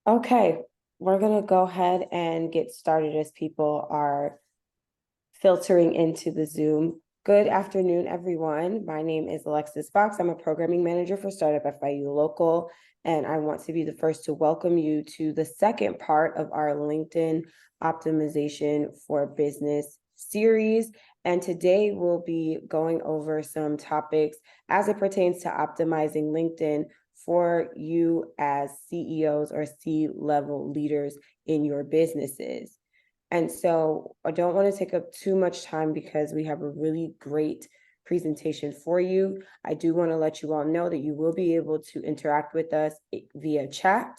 Okay, we're going to go ahead and get started as people are filtering into the Zoom. Good afternoon, everyone. My name is Alexis Fox. I'm a programming manager for Startup FIU Local, and I want to be the first to welcome you to the second part of our LinkedIn Optimization for Business series. And today we'll be going over some topics as it pertains to optimizing LinkedIn for you as CEOs or C-level leaders in your businesses. And so I don't want to take up too much time because we have a really great presentation for you. I do want to let you all know that you will be able to interact with us via chat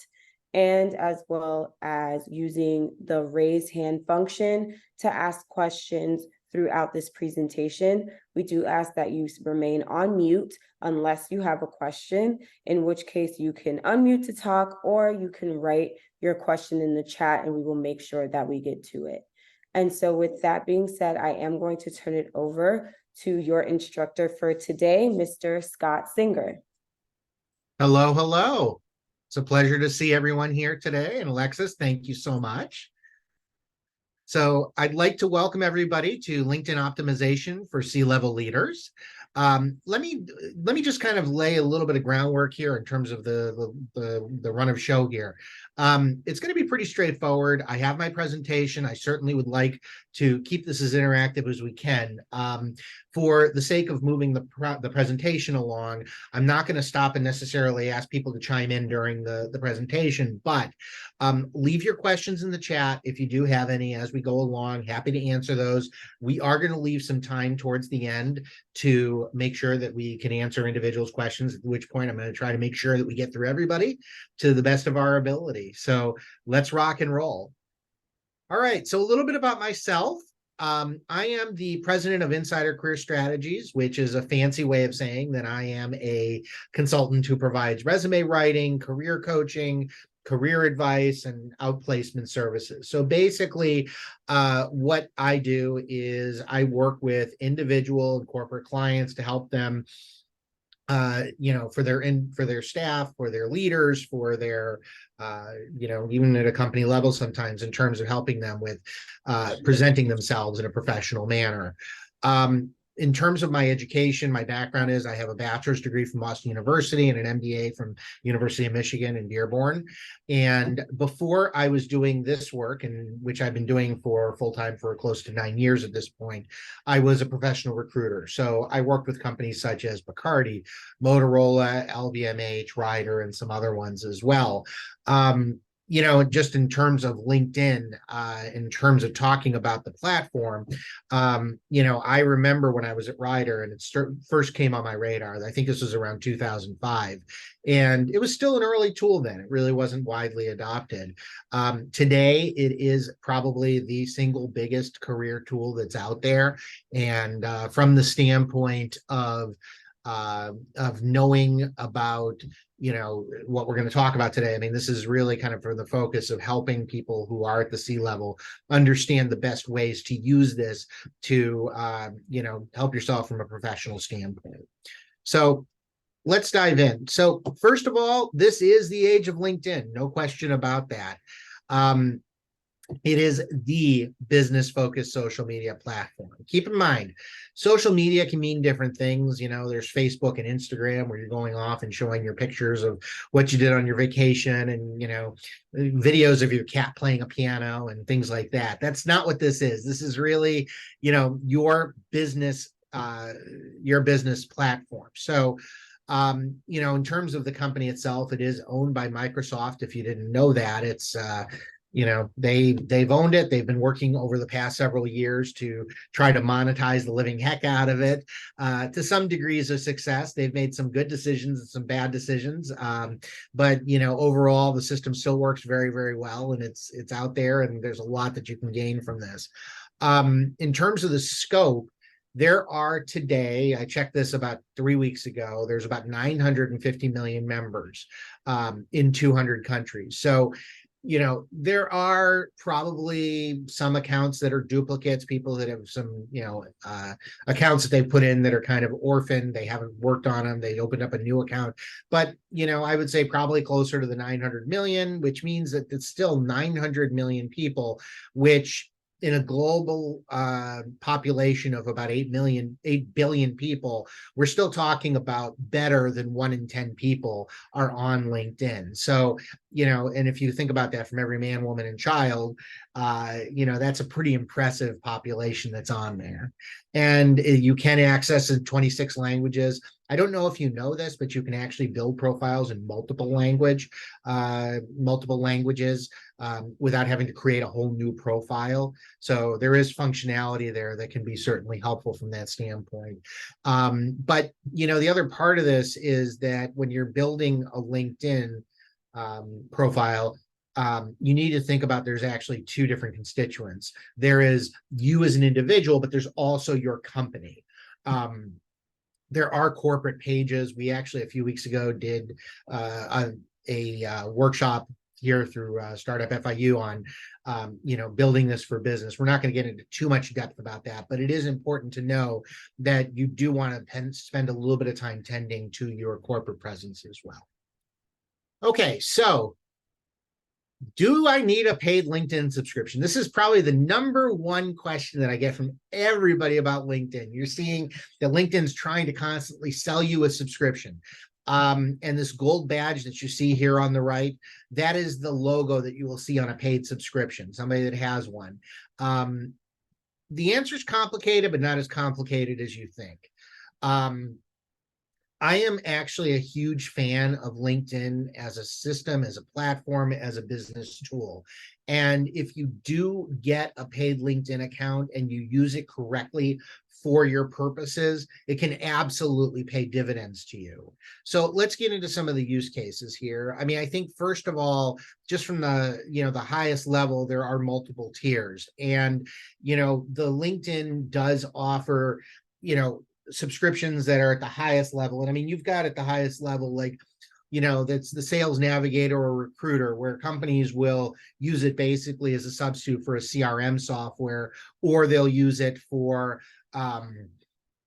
and as well as using the raise hand function to ask questions throughout this presentation. We do ask that you remain on mute unless you have a question, in which case you can unmute to talk or you can write your question in the chat and we will make sure that we get to it. And so with that being said, I am going to turn it over to your instructor for today, Mr. Scott Singer. Hello, hello. It's a pleasure to see everyone here today. And Alexis, thank you so much. So I'd like to welcome everybody to LinkedIn Optimization for C-level leaders. Let me just kind of lay a little bit of groundwork here in terms of the run of show here. It's going to be pretty straightforward. I have my presentation. I certainly would like to keep this as interactive as we can. For the sake of moving the presentation along, I'm not going to stop and necessarily ask people to chime in during the presentation, but leave your questions in the chat if you do have any as we go along. Happy to answer those. We are going to leave some time towards the end to make sure that we can answer individuals' questions, at which point I'm going to try to make sure that we get through everybody to the best of our ability. So let's rock and roll. All right, so a little bit about myself. I am the president of Insider Career Strategies, which is a fancy way of saying that I am a consultant who provides resume writing, career coaching, career advice, and outplacement services. So basically, what I do is I work with individual and corporate clients to help them for their staff, for their leaders, for their even at a company level sometimes in terms of helping them with presenting themselves in a professional manner. In terms of my education, my background is I have a bachelor's degree from Boston University and an MBA from University of Michigan in Dearborn. And before I was doing this work, and which I've been doing for full-time for close to 9 years at this point, I was a professional recruiter. So I worked with companies such as Bacardi, Motorola, LVMH, Ryder, and some other ones as well. Just in terms of LinkedIn, in terms of talking about the platform, I remember when I was at Ryder and it first came on my radar. I think this was around 2005, and it was still an early tool then. It really wasn't widely adopted. Today, it is probably the single biggest career tool that's out there, and from the standpoint of knowing about what we're going to talk about today. I mean, this is really kind of for the focus of helping people who are at the C-level understand the best ways to use this to help yourself from a professional standpoint. So let's dive in. So first of all, this is the age of LinkedIn, no question about that. It is the business-focused social media platform. Keep in mind, social media can mean different things. There's Facebook and Instagram where you're going off and showing your pictures of what you did on your vacation and, videos of your cat playing a piano and things like that. That's not what this is. This is really, your business platform. So, in terms of the company itself, it is owned by Microsoft. If you didn't know that, it's they've owned it. They've been working over the past several years to try to monetize the living heck out of it. To some degrees of success, they've made some good decisions and some bad decisions. But overall, the system still works very, very well, and it's out there, and there's a lot that you can gain from this. In terms of the scope, there are today, I checked this about 3 weeks ago, there's about 950 million members in 200 countries. So there are probably some accounts that are duplicates, people that have some, accounts that they put in that are kind of orphaned. They haven't worked on them. They opened up a new account. But, I would say probably closer to the 900 million, which means that it's still 900 million people, which in a global population of about 8 billion people, we're still talking about better than 1 in 10 people are on LinkedIn. So, and if you think about that from every man, woman, and child, that's a pretty impressive population that's on there. And you can access in 26 languages. I don't know if you know this, but you can actually build profiles in multiple languages without having to create a whole new profile. So there is functionality there that can be certainly helpful from that standpoint. But the other part of this is that when you're building a LinkedIn profile, you need to think about there's actually 2 different constituents. There is you as an individual, but there's also your company. There are corporate pages. We actually a few weeks ago did a workshop here through Startup FIU on building this for business. We're not going to get into too much depth about that, but it is important to know that you do want to spend a little bit of time tending to your corporate presence as well. Okay, so do I need a paid LinkedIn subscription? This is probably the #1 question that I get from everybody about LinkedIn. You're seeing that LinkedIn's trying to constantly sell you a subscription. And this gold badge that you see here on the right, that is the logo that you will see on a paid subscription, somebody that has one. The answer is complicated, but not as complicated as you think. I am actually a huge fan of LinkedIn as a system, as a platform, as a business tool. And if you do get a paid LinkedIn account and you use it correctly for your purposes, it can absolutely pay dividends to you. So let's get into some of the use cases here. I mean, I think first of all, just from the, the highest level, there are multiple tiers. And, the LinkedIn does offer, subscriptions that are at the highest level. And I mean, you've got at the highest level, like, that's the Sales Navigator or Recruiter, where companies will use it basically as a substitute for a CRM software, or they'll use it for,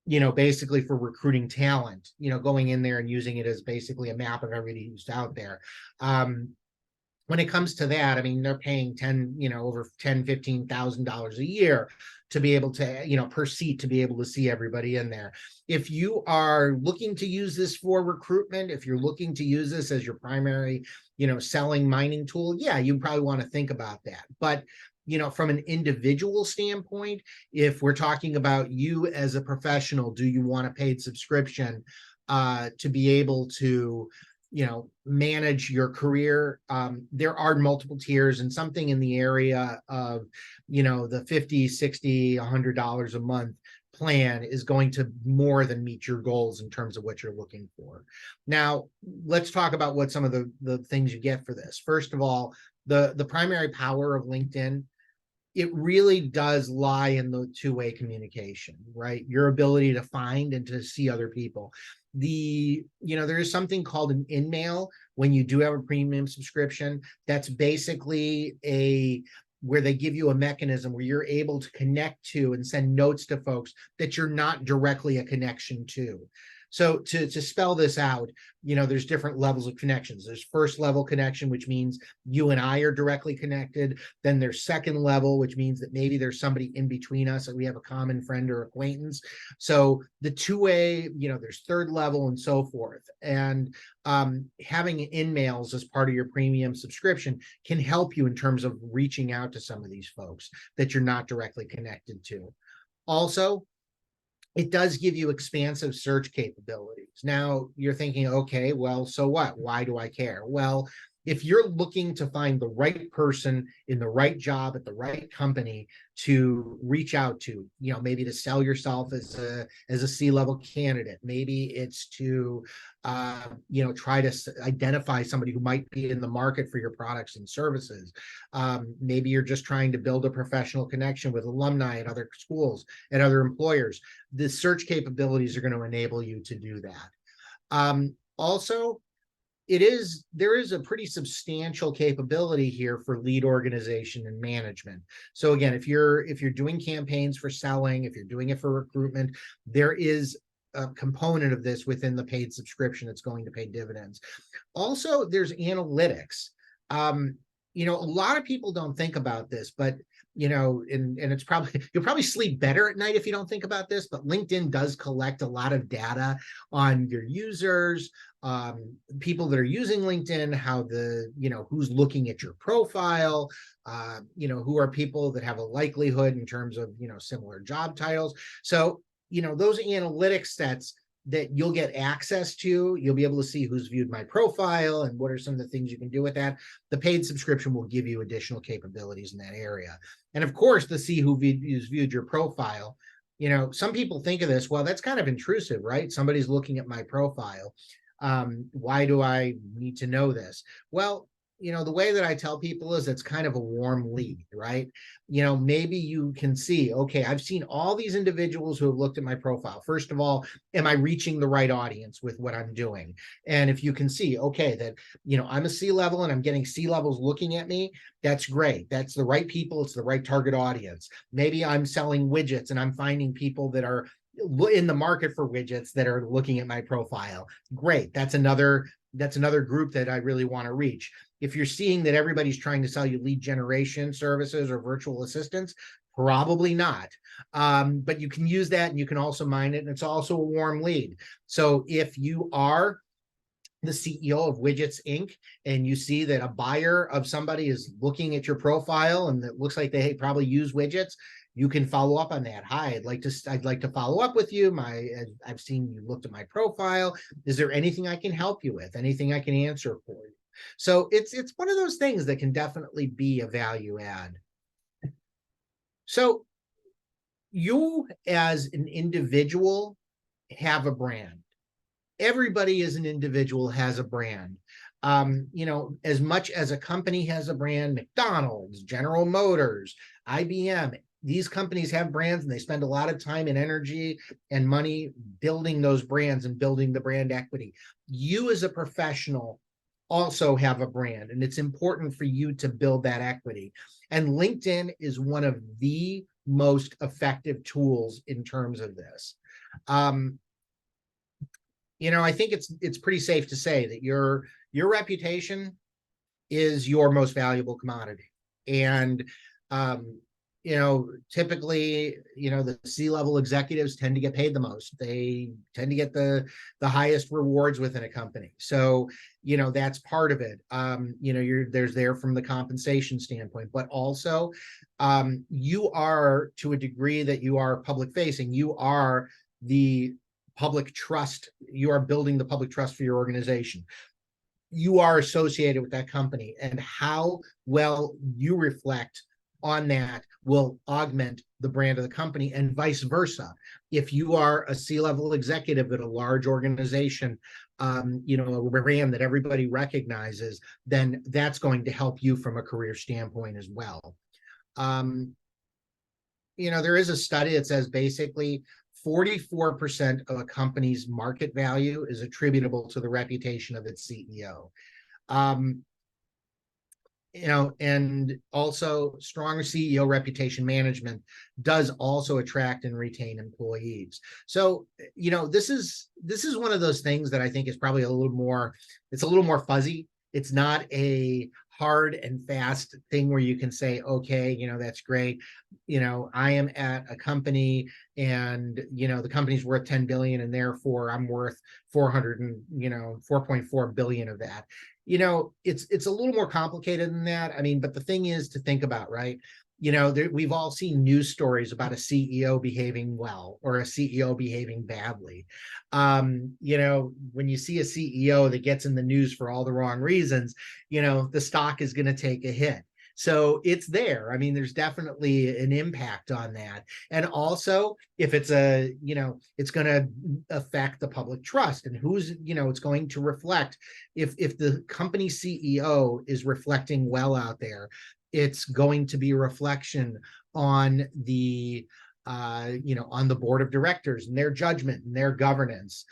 basically for recruiting talent, going in there and using it as basically a map of everybody who's out there. When it comes to that, I mean, they're paying over $10,000-$15,000 a year to be able to, per seat, to be able to see everybody in there. If you are looking to use this for recruitment, if you're looking to use this as your primary, selling mining tool, yeah, you probably want to think about that. But from an individual standpoint, if we're talking about you as a professional, do you want a paid subscription to be able to manage your career? There are multiple tiers, and something in the area of, the $50, $60, $100 a month plan is going to more than meet your goals in terms of what you're looking for. Now, let's talk about what some of the things you get for this. First of all, the primary power of LinkedIn, it really does lie in the 2-way communication, right? Your ability to find and to see other people. There is something called an InMail when you do have a premium subscription. That's basically where they give you a mechanism where you're able to connect to and send notes to folks that you're not directly a connection to. So to spell this out, there's different levels of connections. There's first level connection, which means you and I are directly connected. Then there's second level, which means that maybe there's somebody in between us, that we have a common friend or acquaintance. So the 2-way, there's third level and so forth. And having InMails as part of your premium subscription can help you in terms of reaching out to some of these folks that you're not directly connected to. Also, it does give you expansive search capabilities. Now you're thinking, okay, well, so what? Why do I care? Well, if you're looking to find the right person in the right job at the right company to reach out to, maybe to sell yourself as a C-level candidate, maybe it's to, try to identify somebody who might be in the market for your products and services. Maybe you're just trying to build a professional connection with alumni at other schools, at other employers. The search capabilities are going to enable you to do that. Also, there is a pretty substantial capability here for lead organization and management. So again, if you're doing campaigns for selling, if you're doing it for recruitment, there is a component of this within the paid subscription that's going to pay dividends. Also, there's analytics. A lot of people don't think about this, but and it's probably, you'll probably sleep better at night if you don't think about this, but LinkedIn does collect a lot of data on your users, people that are using LinkedIn, how who's looking at your profile, who are people that have a likelihood in terms of, similar job titles. So, those analytics sets that you'll get access to, you'll be able to see who's viewed my profile and what are some of the things you can do with that. The paid subscription will give you additional capabilities in that area. And of course, to see who's viewed your profile, some people think of this, well, that's kind of intrusive, right? Somebody's looking at my profile. Why do I need to know this? Well, the way that I tell people is it's kind of a warm lead, right? Maybe you can see, okay, I've seen all these individuals who have looked at my profile. First of all, am I reaching the right audience with what I'm doing? And if you can see, okay, that, I'm a C-level and I'm getting C-levels looking at me, that's great. That's the right people. It's the right target audience. Maybe I'm selling widgets and I'm finding people that are in the market for widgets that are looking at my profile. Great. That's another group that I really want to reach. If you're seeing that everybody's trying to sell you lead generation services or virtual assistants, probably not. But you can use that and you can also mine it. And it's also a warm lead. So if you are the CEO of Widgets Inc. and you see that a buyer of somebody is looking at your profile and it looks like they probably use widgets, you can follow up on that. Hi, I'd like to follow up with you. I've seen you looked at my profile. Is there anything I can help you with? Anything I can answer for you? So it's one of those things that can definitely be a value add. So you as an individual have a brand. Everybody as an individual has a brand. As much as a company has a brand, McDonald's, General Motors, IBM, these companies have brands and they spend a lot of time and energy and money building those brands and building the brand equity. You as a professional also have a brand, and it's important for you to build that equity. And LinkedIn is one of the most effective tools in terms of this. I think it's pretty safe to say that your reputation is your most valuable commodity. And typically, the C-level executives tend to get paid the most. They tend to get the highest rewards within a company. So, that's part of it. There's there from the compensation standpoint, but also you are, to a degree that you are public facing, you are the public trust. You are building the public trust for your organization. You are associated with that company, and how well you reflect on that will augment the brand of the company, and vice versa. If you are a C-level executive at a large organization, a brand that everybody recognizes, then that's going to help you from a career standpoint as well. There is a study that says basically 44% of a company's market value is attributable to the reputation of its CEO. And also strong CEO reputation management does also attract and retain employees. So, this is one of those things that I think is probably a little more fuzzy. It's not a hard and fast thing where you can say, okay, that's great. I am at a company and, the company's worth 10 billion and therefore I'm worth 4.4 billion of that. It's a little more complicated than that. I mean, but the thing is to think about, right? We've all seen news stories about a CEO behaving well or a CEO behaving badly. When you see a CEO that gets in the news for all the wrong reasons, the stock is going to take a hit. So it's there. I mean, there's definitely an impact on that. And also, if it's it's going to affect the public trust and who's, it's going to reflect if the company CEO is reflecting well out there, it's going to be a reflection on the on the board of directors and their judgment and their governance.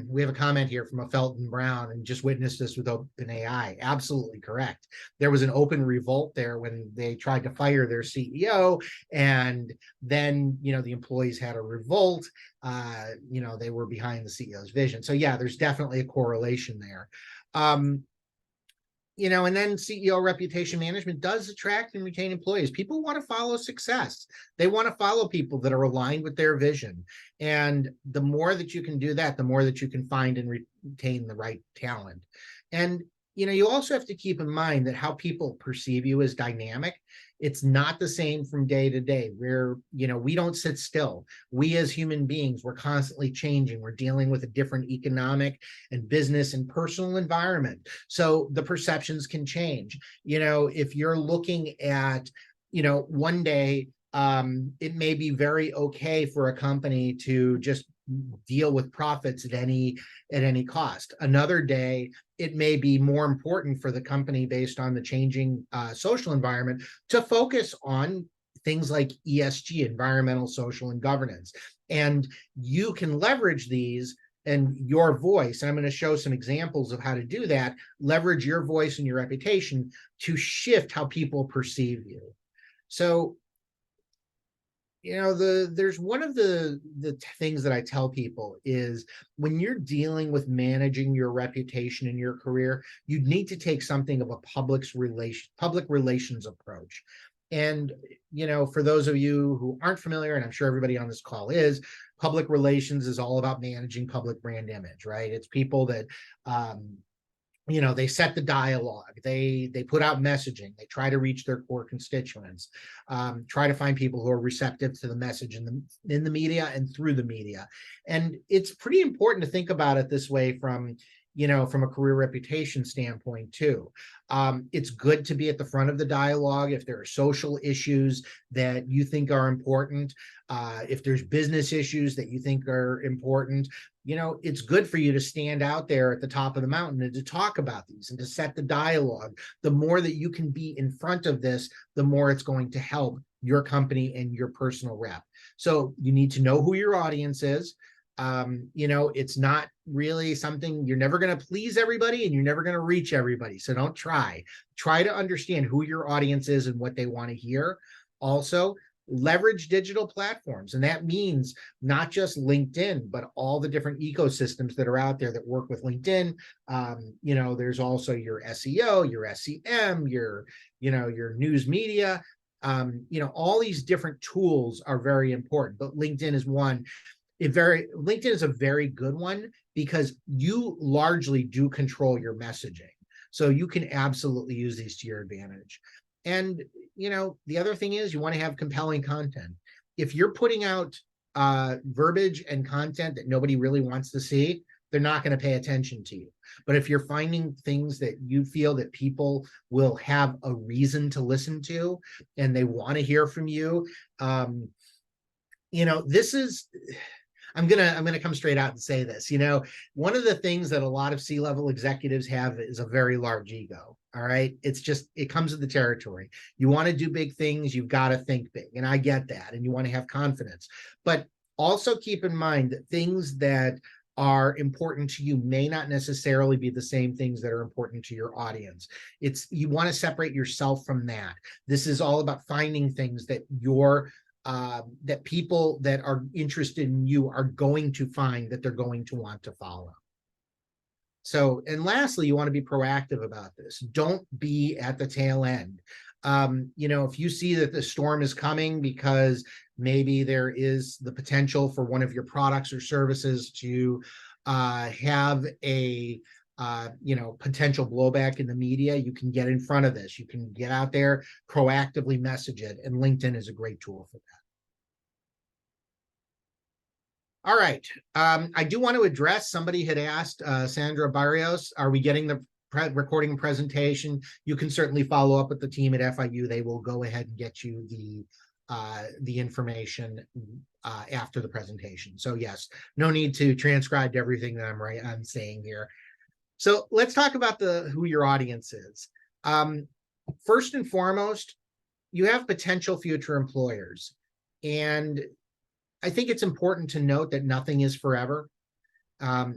We have a comment here from a Felton Brown, and just witnessed this with OpenAI. Absolutely correct. There was an open revolt there when they tried to fire their CEO, and then the employees had a revolt. They were behind the CEO's vision. So yeah, there's definitely a correlation there. And then CEO reputation management does attract and retain employees. People want to follow success. They want to follow people that are aligned with their vision. And the more that you can do that, the more that you can find and retain the right talent. And you also have to keep in mind that how people perceive you is dynamic. It's not the same from day to day. We don't sit still. We as human beings, we're constantly changing. We're dealing with a different economic and business and personal environment. So the perceptions can change. If you're looking at, one day, it may be very okay for a company to just deal with profits at any cost. Another day, it may be more important for the company, based on the changing social environment, to focus on things like ESG, environmental, social, and governance. And you can leverage these and your voice. And I'm going to show some examples of how to do that. Leverage your voice and your reputation to shift how people perceive you. So there's one of the things that I tell people is, when you're dealing with managing your reputation in your career, you need to take something of a public relations approach. And for those of you who aren't familiar, and I'm sure everybody on this call is, public relations is all about managing public brand image, right? It's people that they set the dialogue, they put out messaging, they try to reach their core constituents, try to find people who are receptive to the message in the media and through the media. And it's pretty important to think about it this way from a career reputation standpoint too. It's good to be at the front of the dialogue if there are social issues that you think are important, if there's business issues that you think are important. It's good for you to stand out there at the top of the mountain and to talk about these and to set the dialogue. The more that you can be in front of this, the more it's going to help your company and your personal rep. So you need to know who your audience is. It's not really something, you're never going to please everybody and you're never going to reach everybody. So don't try to understand who your audience is and what they want to hear. Also, leverage digital platforms. And that means not just LinkedIn, but all the different ecosystems that are out there that work with LinkedIn. There's also your SEO, your SEM, your news media. All these different tools are very important, but LinkedIn is one. LinkedIn is a very good one because you largely do control your messaging. So you can absolutely use these to your advantage. And, the other thing is, you want to have compelling content. If you're putting out verbiage and content that nobody really wants to see, they're not going to pay attention to you. But if you're finding things that you feel that people will have a reason to listen to and they want to hear from you, this is... I'm gonna come straight out and say this. One of the things that a lot of C-level executives have is a very large ego. All right. It comes with the territory. You want to do big things, you've got to think big. And I get that. And you want to have confidence. But also keep in mind that things that are important to you may not necessarily be the same things that are important to your audience. You want to separate yourself from that. This is all about finding things that that people that are interested in you are going to find that they're going to want to follow. So, and lastly, you want to be proactive about this. Don't be at the tail end. If you see that the storm is coming because maybe there is the potential for one of your products or services to have a potential blowback in the media, you can get in front of this. You can get out there, proactively message it, and LinkedIn is a great tool for that. All right. I do want to address, somebody had asked, Sandra Barrios, are we getting the recording presentation? You can certainly follow up with the team at FIU. They will go ahead and get you the information after the presentation. So yes, no need to transcribe everything that I'm saying here. So let's talk about who your audience is. First and foremost, you have potential future employers. And I think it's important to note that nothing is forever.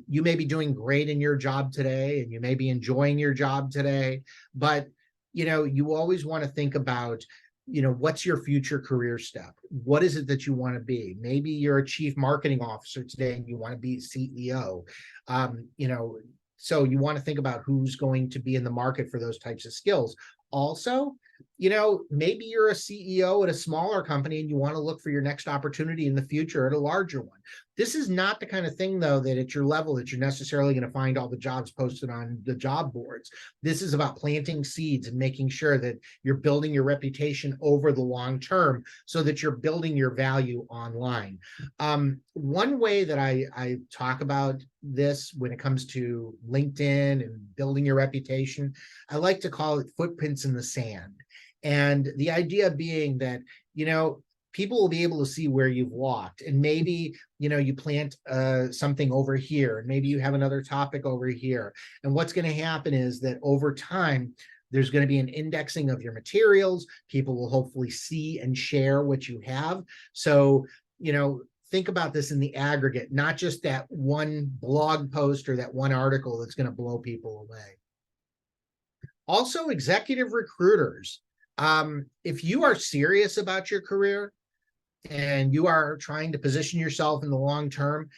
You may be doing great in your job today and you may be enjoying your job today, but you always want to think about, what's your future career step? What is it that you want to be? Maybe you're a chief marketing officer today and you want to be CEO. So you want to think about who's going to be in the market for those types of skills. Also, maybe you're a CEO at a smaller company and you want to look for your next opportunity in the future at a larger one. This is not the kind of thing, though, that at your level that you're necessarily going to find all the jobs posted on the job boards. This is about planting seeds and making sure that you're building your reputation over the long term so that you're building your value online. One way that I talk about this when it comes to LinkedIn and building your reputation, I like to call it footprints in the sand. And the idea being that, people will be able to see where you've walked, and maybe you plant something over here, and maybe you have another topic over here, and what's going to happen is that over time there's going to be an indexing of your materials. People will hopefully see and share what you have. So think about this in the aggregate, not just that one blog post or that one article that's going to blow people away. Also, executive recruiters. If you are serious about your career and you are trying to position yourself in the long term,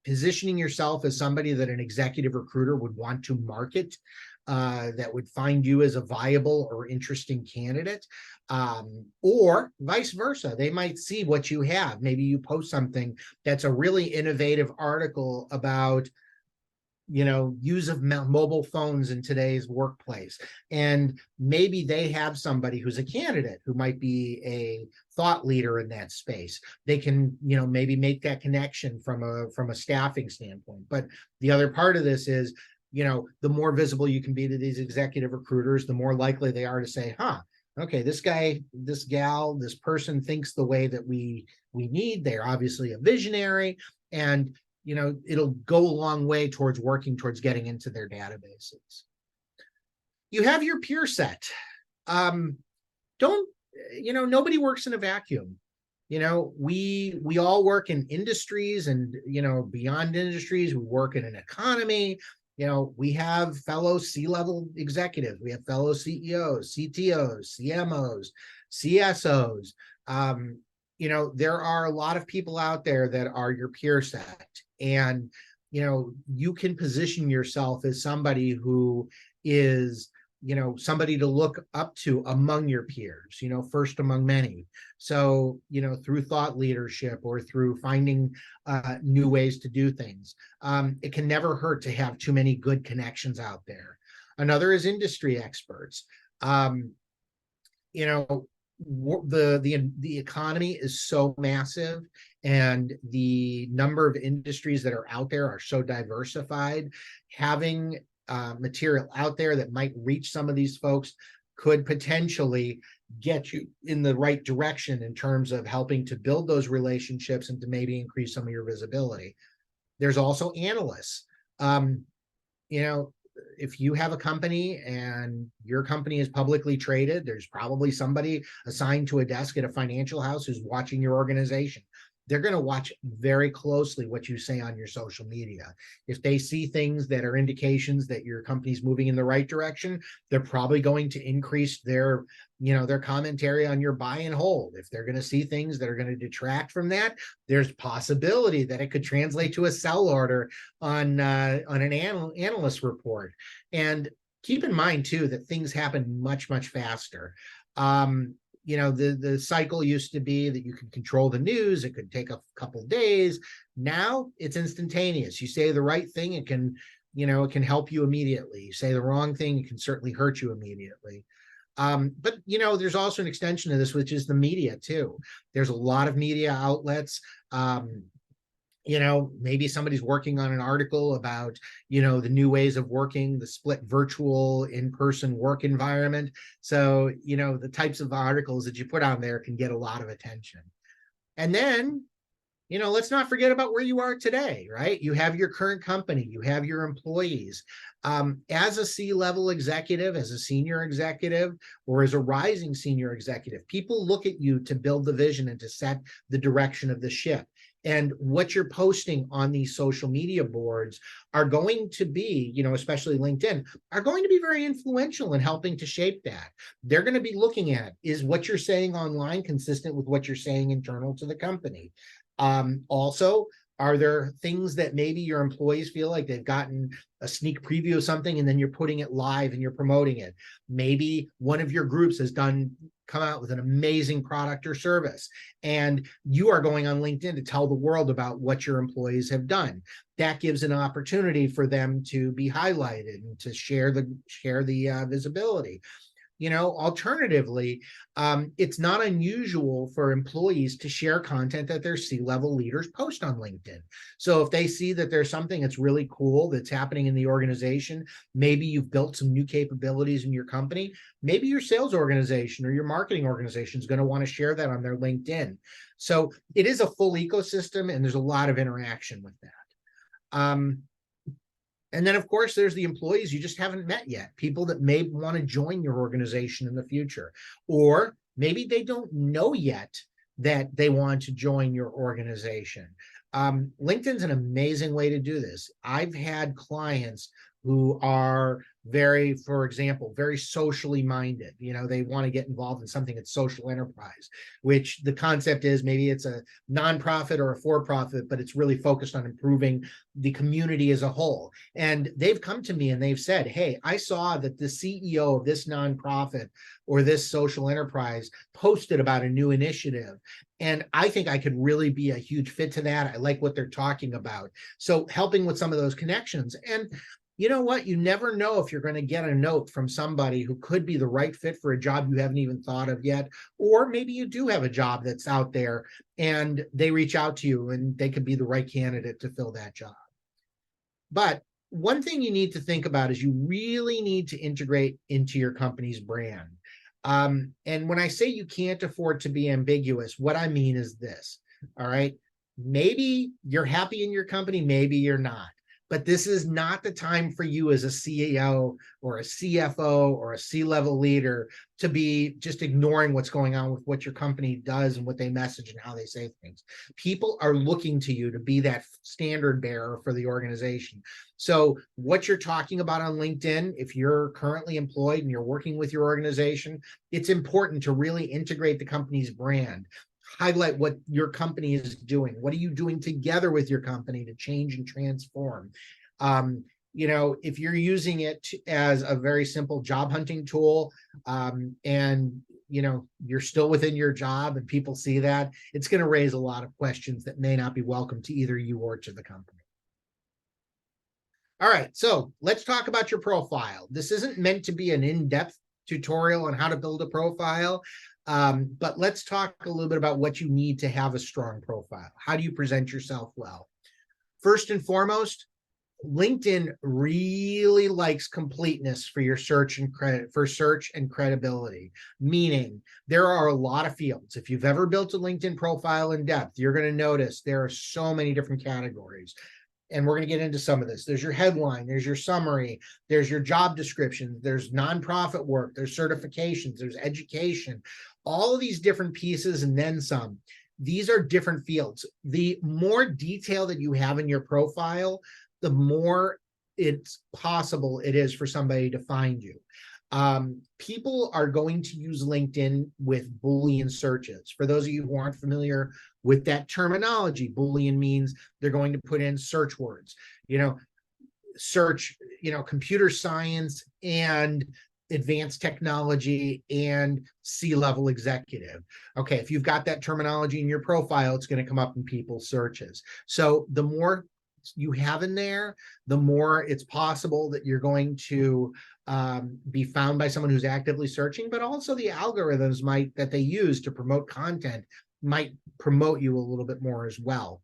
positioning yourself as somebody that an executive recruiter would want to market, that would find you as a viable or interesting candidate, or vice versa. They might see what you have. Maybe you post something that's a really innovative article about use of mobile phones in today's workplace. And maybe they have somebody who's a candidate who might be a thought leader in that space. They can, maybe make that connection from a staffing standpoint. But the other part of this is, the more visible you can be to these executive recruiters, the more likely they are to say, okay, this guy, this gal, this person thinks the way that we need. They're obviously a visionary, and it'll go a long way towards working towards getting into their databases. You have your peer set. Nobody works in a vacuum. We all work in industries and, beyond industries, we work in an economy. We have fellow C-level executives. We have fellow CEOs, CTOs, CMOs, CSOs. There are a lot of people out there that are your peer set. And, you can position yourself as somebody who is, somebody to look up to among your peers, first among many. So, through thought leadership or through finding new ways to do things. It can never hurt to have too many good connections out there. Another is industry experts. The economy is so massive, and the number of industries that are out there are so diversified. Having material out there that might reach some of these folks could potentially get you in the right direction in terms of helping to build those relationships and to maybe increase some of your visibility. There's also analysts. If you have a company and your company is publicly traded, there's probably somebody assigned to a desk at a financial house who's watching your organization. They're going to watch very closely what you say on your social media. If they see things that are indications that your company's moving in the right direction, they're probably going to increase their commentary on your buy and hold. If they're going to see things that are going to detract from that, there's possibility that it could translate to a sell order on an analyst report. And keep in mind too that things happen much, much faster. The cycle used to be that you could control the news. It could take a couple days. Now it's instantaneous. You say the right thing, it can help you immediately. You say the wrong thing, it can certainly hurt you immediately. But there's also an extension of this, which is the media too. There's a lot of media outlets. Maybe somebody's working on an article about, the new ways of working, the split virtual in-person work environment. So, the types of articles that you put on there can get a lot of attention. And then let's not forget about where you are today, right? You have your current company, you have your employees. As a C-level executive, as a senior executive, or as a rising senior executive, people look at you to build the vision and to set the direction of the ship. And what you're posting on these social media boards are going to be, especially LinkedIn, are going to be very influential in helping to shape that. They're going to be looking at, is what you're saying online consistent with what you're saying internal to the company? Also, are there things that maybe your employees feel like they've gotten a sneak preview of something and then you're putting it live and you're promoting it? Maybe one of your groups has come out with an amazing product or service, and you are going on LinkedIn to tell the world about what your employees have done. That gives an opportunity for them to be highlighted and to share the visibility. Alternatively, it's not unusual for employees to share content that their C-level leaders post on LinkedIn. So if they see that there's something that's really cool that's happening in the organization, maybe you've built some new capabilities in your company, maybe your sales organization or your marketing organization is going to want to share that on their LinkedIn. So it is a full ecosystem, and there's a lot of interaction with that. And then, of course, there's the employees you just haven't met yet, people that may want to join your organization in the future, or maybe they don't know yet that they want to join your organization. LinkedIn's an amazing way to do this. I've had clients who are for example, very socially minded. They want to get involved in something that's social enterprise, which the concept is maybe it's a nonprofit or a for-profit, but it's really focused on improving the community as a whole. And they've come to me and they've said, hey, I saw that the CEO of this nonprofit or this social enterprise posted about a new initiative, and I think I could really be a huge fit to that. I like what they're talking about. So helping with some of those connections. And you know what? You never know if you're going to get a note from somebody who could be the right fit for a job you haven't even thought of yet. Or maybe you do have a job that's out there and they reach out to you and they could be the right candidate to fill that job. But one thing you need to think about is you really need to integrate into your company's brand. And when I say you can't afford to be ambiguous, what I mean is this, all right? Maybe you're happy in your company, maybe you're not. But this is not the time for you as a CEO or a CFO or a C-level leader to be just ignoring what's going on with what your company does and what they message and how they say things. People are looking to you to be that standard bearer for the organization. So what you're talking about on LinkedIn, if you're currently employed and you're working with your organization, it's important to really integrate the company's brand. Highlight what your company is doing. What are you doing together with your company to change and transform? If you're using it as a very simple job hunting tool, and you're still within your job and people see that, it's going to raise a lot of questions that may not be welcome to either you or to the company. All right, so let's talk about your profile. This isn't meant to be an in-depth tutorial on how to build a profile. But let's talk a little bit about what you need to have a strong profile. How do you present yourself well? First and foremost, LinkedIn really likes completeness for your search and credibility, meaning there are a lot of fields. If you've ever built a LinkedIn profile in depth, you're going to notice there are so many different categories. And we're going to get into some of this. There's your headline, there's your summary, there's your job description, there's nonprofit work, there's certifications, there's education, all of these different pieces and then some. These are different fields. The more detail that you have in your profile, the more it's possible it is for somebody to find you. People are going to use LinkedIn with Boolean searches. For those of you who aren't familiar with that terminology, Boolean means they're going to put in search words, search, computer science and advanced technology and C-level executive. Okay, if you've got that terminology in your profile, it's going to come up in people's searches. So the more you have in there, the more it's possible that you're going to be found by someone who's actively searching, but also the algorithms that they use to promote content might promote you a little bit more as well.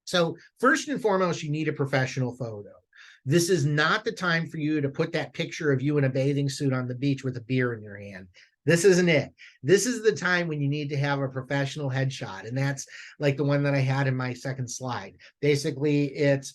So first and foremost, you need a professional photo. This is not the time for you to put that picture of you in a bathing suit on the beach with a beer in your hand. This isn't it. This is the time when you need to have a professional headshot. And that's like the one that I had in my second slide. Basically, it's,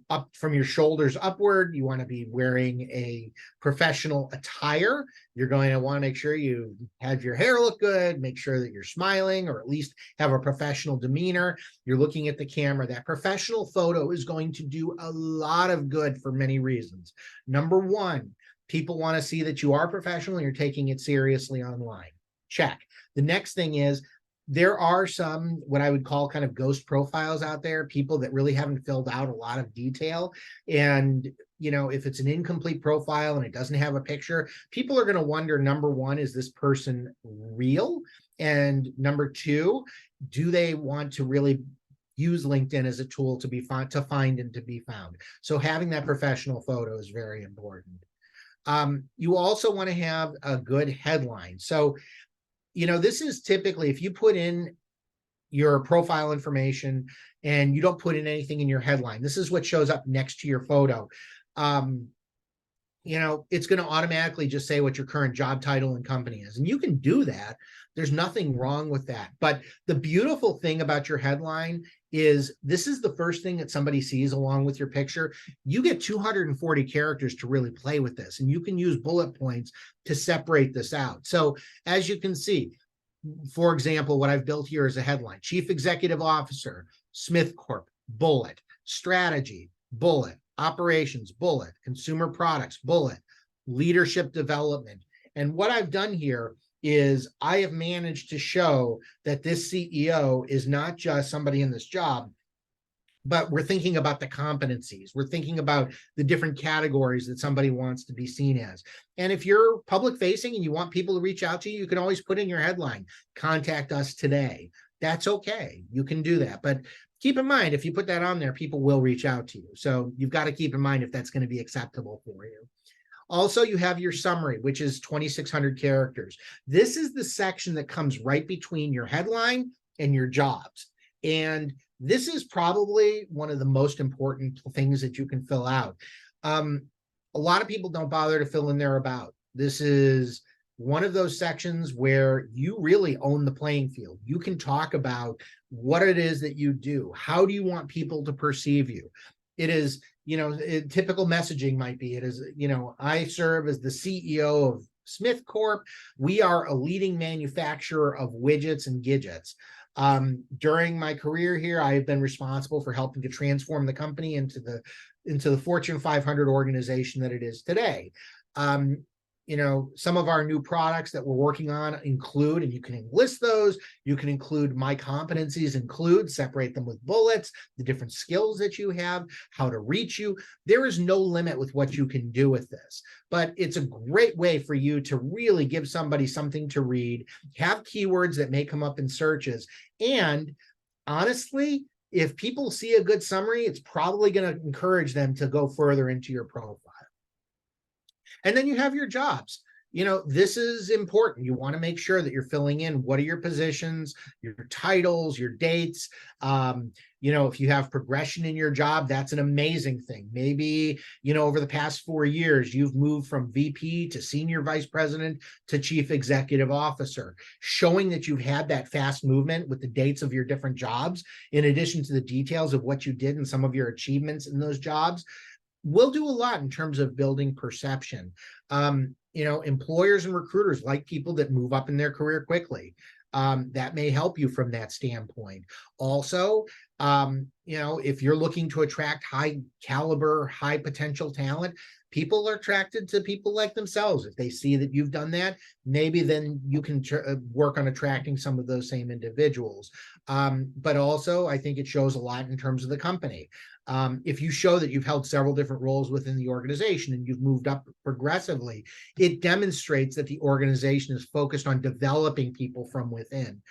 up from your shoulders upward. You want to be wearing a professional attire. You're going to want to make sure you have your hair look good, make sure that you're smiling, or at least have a professional demeanor. You're looking at the camera. That professional photo is going to do a lot of good for many reasons. Number one, people want to see that you are professional and you're taking it seriously online. Check. The next thing is, there are some, what I would call kind of ghost profiles out there, people that really haven't filled out a lot of detail. And, if it's an incomplete profile and it doesn't have a picture, people are going to wonder, number one, is this person real? And number two, do they want to really use LinkedIn as a tool to find and to be found? So having that professional photo is very important. You also want to have a good headline. So, this is typically, if you put in your profile information and you don't put in anything in your headline, this is what shows up next to your photo. It's going to automatically just say what your current job title and company is. And you can do that. There's nothing wrong with that. But the beautiful thing about your headline is this is the first thing that somebody sees along with your picture. You get 240 characters to really play with this, and you can use bullet points to separate this out. So as you can see, for example, what I've built here is a headline: Chief Executive Officer, Smith Corp, bullet; strategy, bullet; operations, bullet; consumer products, bullet; leadership development. And what I've done here is I have managed to show that this CEO is not just somebody in this job, but we're thinking about the competencies. We're thinking about the different categories that somebody wants to be seen as. And if you're public facing and you want people to reach out to you, you can always put in your headline, contact us today. That's okay. You can do that. But keep in mind, if you put that on there, people will reach out to you. So you've got to keep in mind if that's going to be acceptable for you. Also, you have your summary, which is 2,600 characters. This is the section that comes right between your headline and your jobs. And this is probably one of the most important things that you can fill out. A lot of people don't bother to fill in their about. This is one of those sections where you really own the playing field. You can talk about what it is that you do. How do you want people to perceive you? It is, typical messaging might be, I serve as the CEO of Smith Corp. We are a leading manufacturer of widgets and gadgets. During my career here, I have been responsible for helping to transform the company into the Fortune 500 organization that it is today. Some of our new products that we're working on include, and you can list those, you can include my competencies, separate them with bullets, the different skills that you have, how to reach you. There is no limit with what you can do with this, but it's a great way for you to really give somebody something to read, have keywords that may come up in searches. And honestly, if people see a good summary, it's probably going to encourage them to go further into your profile. And then you have your jobs. This is important. You want to make sure that you're filling in what are your positions, your titles, your dates. If you have progression in your job, that's an amazing thing. Maybe, over the past 4 years, you've moved from VP to senior vice president to chief executive officer, showing that you've had that fast movement with the dates of your different jobs, in addition to the details of what you did and some of your achievements in those jobs. Will do a lot in terms of building perception. Employers and recruiters like people that move up in their career quickly. That may help you from that standpoint. Also, if you're looking to attract high caliber, high potential talent, people are attracted to people like themselves. If they see that you've done that, maybe then you can work on attracting some of those same individuals. But also, I think it shows a lot in terms of the company. If you show that you've held several different roles within the organization and you've moved up progressively, it demonstrates that the organization is focused on developing people from within.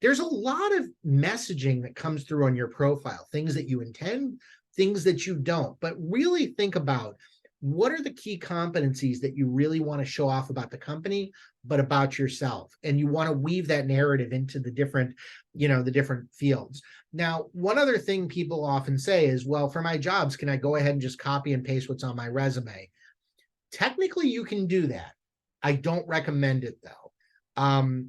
There's a lot of messaging that comes through on your profile, things that you intend, things that you don't. But really think about, what are the key competencies that you really want to show off about the company, but about yourself? And you want to weave that narrative into the different, the different fields. Now, one other thing people often say is, well, for my jobs, can I go ahead and just copy and paste what's on my resume? Technically, you can do that. I don't recommend it though.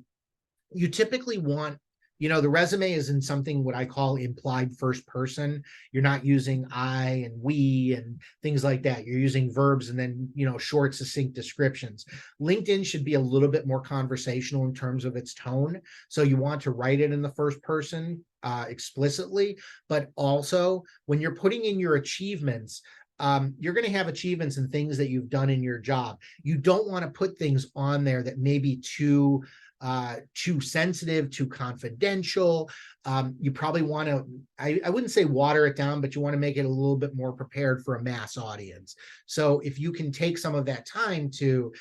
You typically want, the resume is in something what I call implied first person. You're not using I and we and things like that. You're using verbs and then, short, succinct descriptions. LinkedIn should be a little bit more conversational in terms of its tone. So you want to write it in the first person explicitly, but also when you're putting in your achievements, you're going to have achievements and things that you've done in your job. You don't want to put things on there that may be too sensitive, too confidential. You probably want to, I wouldn't say water it down, but you want to make it a little bit more prepared for a mass audience. So if you can take some of that time to,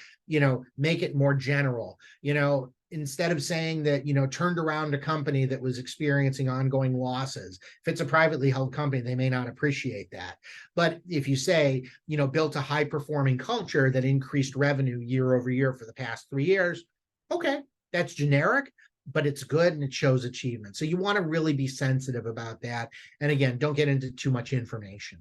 make it more general, instead of saying that, turned around a company that was experiencing ongoing losses. If it's a privately held company, they may not appreciate that. But if you say, built a high performing culture that increased revenue year over year for the past 3 years, okay, that's generic, but it's good and it shows achievement. So you want to really be sensitive about that. And again, don't get into too much information.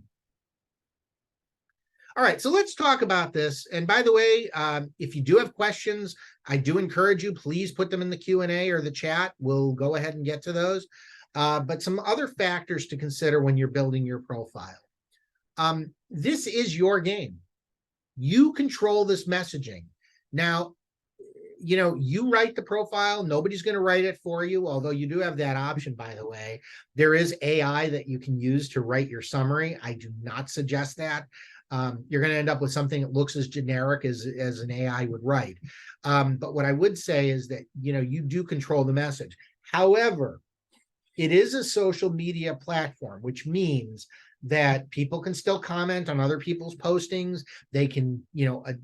All right, so let's talk about this. And by the way, if you do have questions, I do encourage you, please put them in the Q&A or the chat. We'll go ahead and get to those. But some other factors to consider when you're building your profile. This is your game. You control this messaging. Now, you write the profile. Nobody's going to write it for you, although you do have that option, by the way. There is AI that you can use to write your summary. I do not suggest that. You're going to end up with something that looks as generic as an AI would write. But what I would say is that, you do control the message. However, it is a social media platform, which means that people can still comment on other people's postings. They can,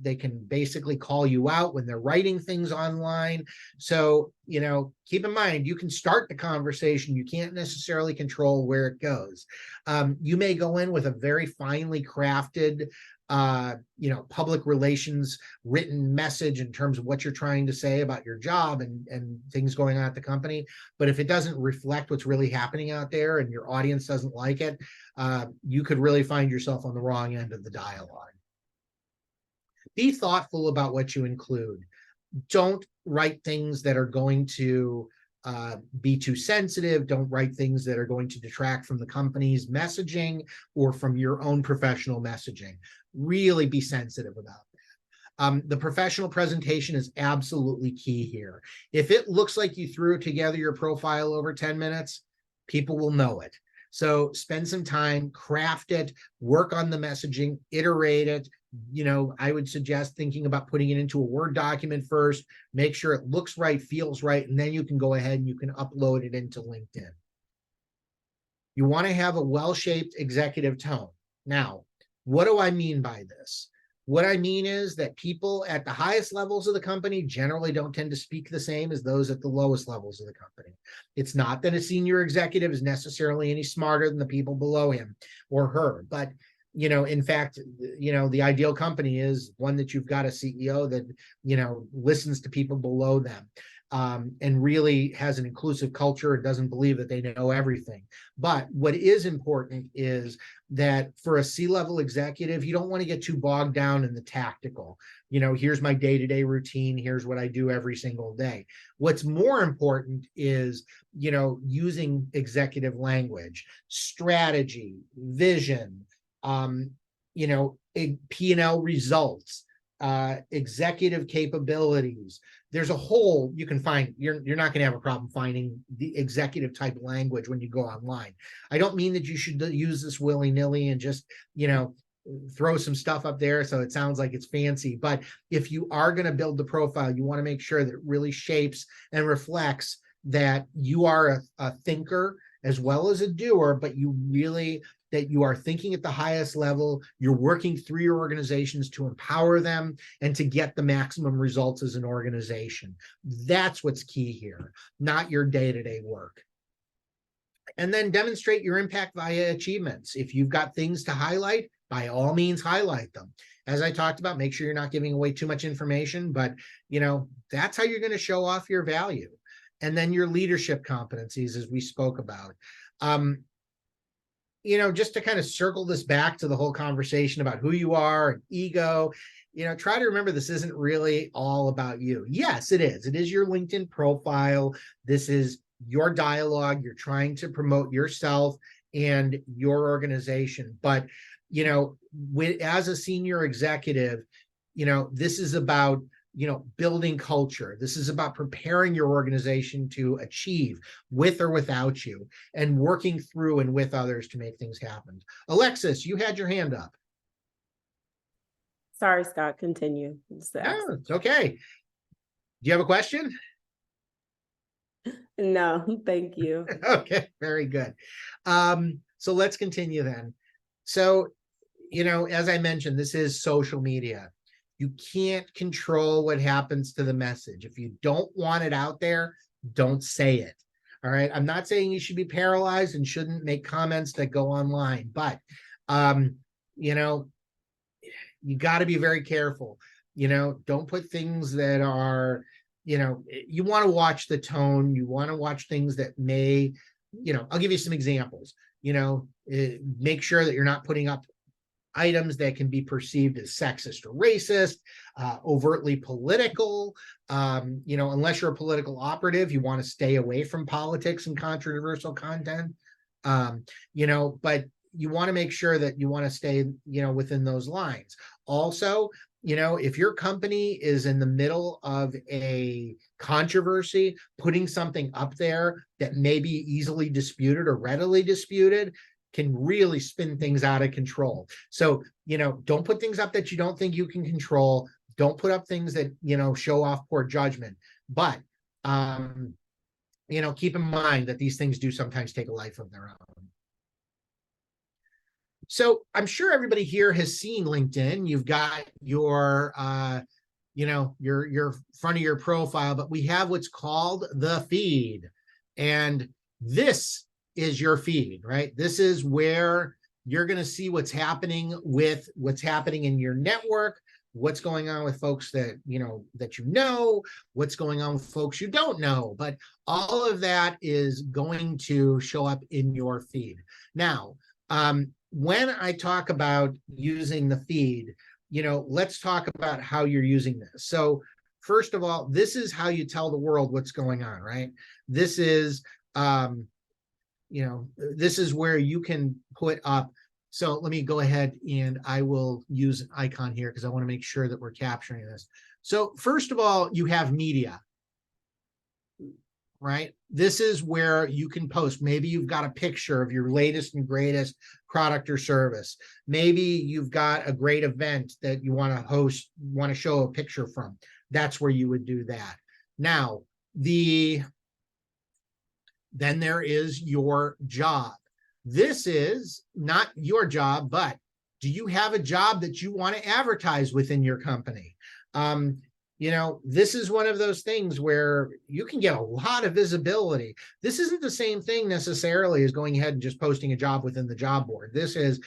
they can basically call you out when they're writing things online. So, keep in mind, you can start the conversation. You can't necessarily control where it goes. You may go in with a very finely crafted, public relations written message in terms of what you're trying to say about your job and things going on at the company. But if it doesn't reflect what's really happening out there and your audience doesn't like it, you could really find yourself on the wrong end of the dialogue. Be thoughtful about what you include. Don't write things that are going to be too sensitive. Don't write things that are going to detract from the company's messaging or from your own professional messaging. Really be sensitive about that. The professional presentation is absolutely key here. If it looks like you threw together your profile over 10 minutes, people will know it. So spend some time, craft it, work on the messaging, iterate it. I would suggest thinking about putting it into a Word document first, make sure it looks right, feels right, and then you can go ahead and you can upload it into LinkedIn. You want to have a well-shaped executive tone. Now, what do I mean by this? What I mean is that people at the highest levels of the company generally don't tend to speak the same as those at the lowest levels of the company. It's not that a senior executive is necessarily any smarter than the people below him or her, but in fact, the ideal company is one that you've got a CEO that, listens to people below them. And really has an inclusive culture and doesn't believe that they know everything. But what is important is that for a C-level executive, you don't want to get too bogged down in the tactical. Here's my day-to-day routine. Here's what I do every single day. What's more important is, using executive language, strategy, vision, P&L results, executive capabilities. There's a whole, you can find, you're not going to have a problem finding the executive type language when you go online. I don't mean that you should use this willy-nilly and just, throw some stuff up there so it sounds like it's fancy. But if you are going to build the profile, you want to make sure that it really shapes and reflects that you are a thinker as well as a doer, but that you are thinking at the highest level, you're working through your organizations to empower them and to get the maximum results as an organization. That's what's key here, not your day-to-day work. And then demonstrate your impact via achievements. If you've got things to highlight, by all means, highlight them. as I talked about, make sure you're not giving away too much information, but that's how you're going to show off your value. And then your leadership competencies, as we spoke about. Just to kind of circle this back to the whole conversation about who you are and ego, try to remember this isn't really all about you. Yes, it is. It is your LinkedIn profile. This is your dialogue. You're trying to promote yourself and your organization. But, as a senior executive, this is about building culture. This is about preparing your organization to achieve with or without you and working through and with others to make things happen. Alexis, you had your hand up. Sorry, Scott, continue. No, it's okay. Do you have a question? No, thank you. Okay, very good. So let's continue then. So, as I mentioned, this is social media. You can't control what happens to the message. If you don't want it out there, don't say it. All right. I'm not saying you should be paralyzed and shouldn't make comments that go online, but, you got to be very careful. Don't put things that are, you want to watch the tone. You want to watch things that may, I'll give you some examples. Make sure that you're not putting up items that can be perceived as sexist or racist, overtly political. Unless you're a political operative, you want to stay away from politics and controversial content. But you want to make sure that you want to stay, within those lines. Also, if your company is in the middle of a controversy, putting something up there that may be easily disputed or readily disputed can really spin things out of control. So, don't put things up that you don't think you can control. Don't put up things that, show off poor judgment. But, keep in mind that these things do sometimes take a life of their own. So I'm sure everybody here has seen LinkedIn. You've got your, your front of your profile, but we have what's called the feed. And this is your feed, right? This is where you're going to see what's happening in your network, what's going on with folks that, what's going on with folks you don't know, but all of that is going to show up in your feed. Now, when I talk about using the feed, let's talk about how you're using this. So first of all, this is how you tell the world what's going on, right? This is, this is where you can put up. So let me go ahead and I will use an icon here because I want to make sure that we're capturing this. So first of all, you have media, right? This is where you can post. Maybe you've got a picture of your latest and greatest product or service. Maybe you've got a great event that you want to host, want to show a picture from. That's where you would do that. Now, then there is your job. This is not your job, but do you have a job that you want to advertise within your company? This is one of those things where you can get a lot of visibility. This isn't the same thing necessarily as going ahead and just posting a job within the job board. This is,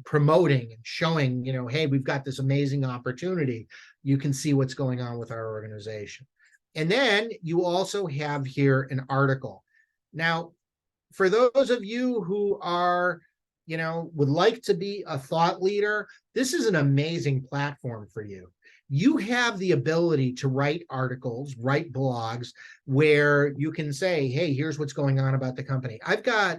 promoting and showing, hey, we've got this amazing opportunity. You can see what's going on with our organization. And then you also have here an article. Now, for those of you who are, would like to be a thought leader, this is an amazing platform for you. You have the ability to write articles, write blogs where you can say, hey, here's what's going on about the company. I've got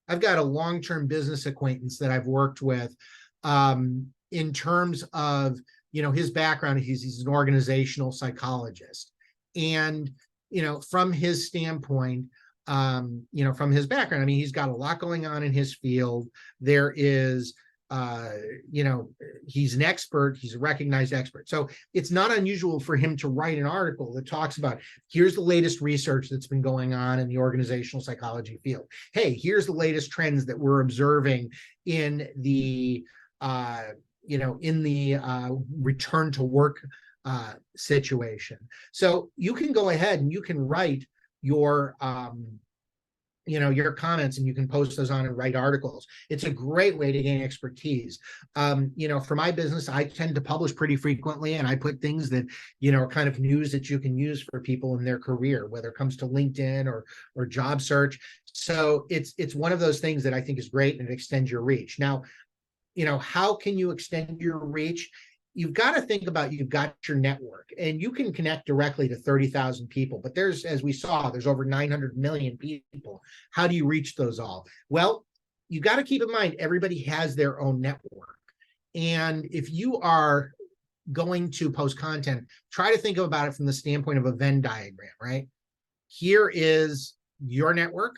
a long-term business acquaintance that I've worked with in terms of, his background. He's an organizational psychologist. And, from his standpoint, from his background, he's got a lot going on in his field. There is, he's an expert, he's a recognized expert. So it's not unusual for him to write an article that talks about, here's the latest research that's been going on in the organizational psychology field. Hey, here's the latest trends that we're observing in the, return to work situation. So you can go ahead and you can write your your comments, and you can post those on and write articles. It's a great way to gain expertise. For my business, I tend to publish pretty frequently, and I put things that, are kind of news that you can use for people in their career, whether it comes to LinkedIn or job search. So it's one of those things that I think is great, and it extends your reach. Now, how can you extend your reach? You've got to think about, you've got your network, and you can connect directly to 30,000 people, but as we saw, there's over 900 million people. How do you reach those all? Well, you got to keep in mind, everybody has their own network. And if you are going to post content, try to think about it from the standpoint of a Venn diagram, right? Here is your network.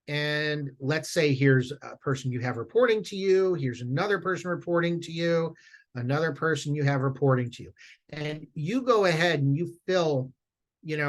And let's say here's a person you have reporting to you. Here's another person reporting to you. Another person you have reporting to you, and you go ahead and you fill,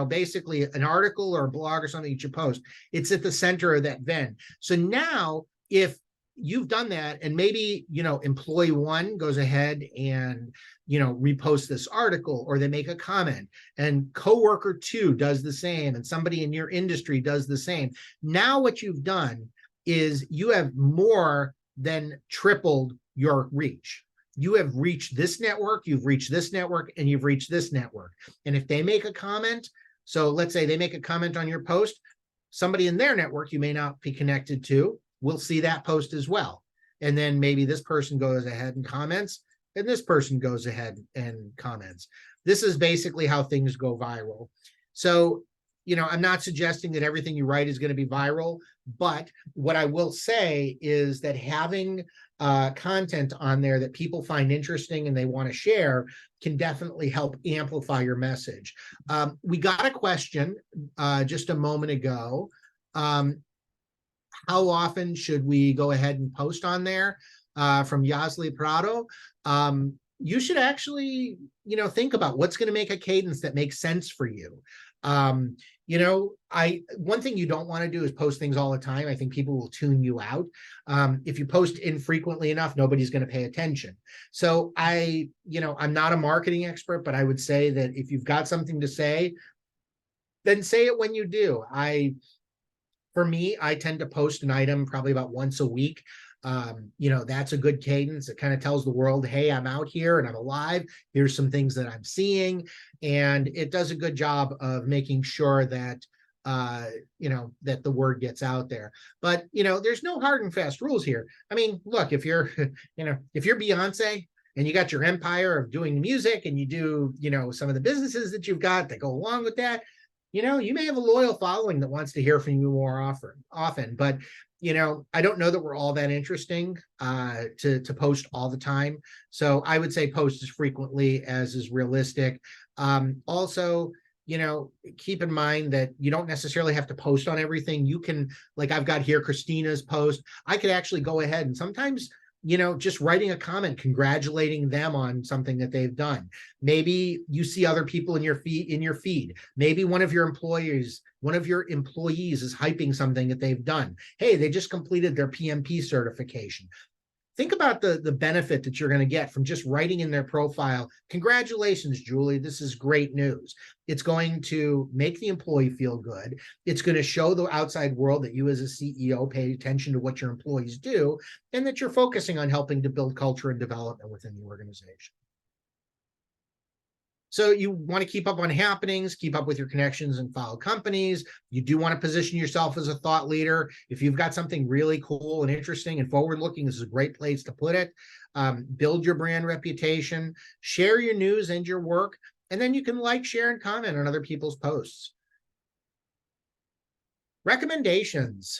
basically an article or a blog or something that you post. It's at the center of that Venn. So now, if you've done that, and maybe, employee one goes ahead and, reposts this article, or they make a comment, and coworker two does the same, and somebody in your industry does the same. Now what you've done is you have more than tripled your reach. You have reached this network, you've reached this network, and you've reached this network. And if they make a comment, so let's say they make a comment on your post, somebody in their network you may not be connected to will see that post as well. And then maybe this person goes ahead and comments, and this person goes ahead and comments. This is basically how things go viral. So, I'm not suggesting that everything you write is going to be viral, but what I will say is that having content on there that people find interesting and they want to share can definitely help amplify your message. We got a question just a moment ago. How often should we go ahead and post on there? From Yasli Prado. You should actually, think about what's going to make a cadence that makes sense for you. One thing you don't want to do is post things all the time. I think people will tune you out. If you post infrequently enough, nobody's going to pay attention. So I'm not a marketing expert, but I would say that if you've got something to say, then say it when you do. For me, I tend to post an item probably about once a week. That's a good cadence. It kind of tells the world, hey, I'm out here and I'm alive. Here's some things that I'm seeing. And it does a good job of making sure that, that the word gets out there. But, there's no hard and fast rules here. I mean, look, if you're, if you're Beyonce and you got your empire of doing music, and you do, some of the businesses that you've got that go along with that, you may have a loyal following that wants to hear from you more often, but I don't know that we're all that interesting to post all the time. So I would say post as frequently as is realistic. Also, keep in mind that you don't necessarily have to post on everything. You can, like I've got here, Christina's post. I could actually go ahead and sometimes, just writing a comment, congratulating them on something that they've done. Maybe you see other people in your feed. Maybe one of your employees is hyping something that they've done. Hey, they just completed their PMP certification. Think about the benefit that you're going to get from just writing in their profile, congratulations, Julie, this is great news. It's going to make the employee feel good. It's going to show the outside world that you as a CEO pay attention to what your employees do, and that you're focusing on helping to build culture and development within the organization. So you want to keep up on happenings, keep up with your connections and follow companies. You do want to position yourself as a thought leader. If you've got something really cool and interesting and forward-looking, this is a great place to put it. Build your brand reputation, share your news and your work, and then you can like, share, and comment on other people's posts. Recommendations.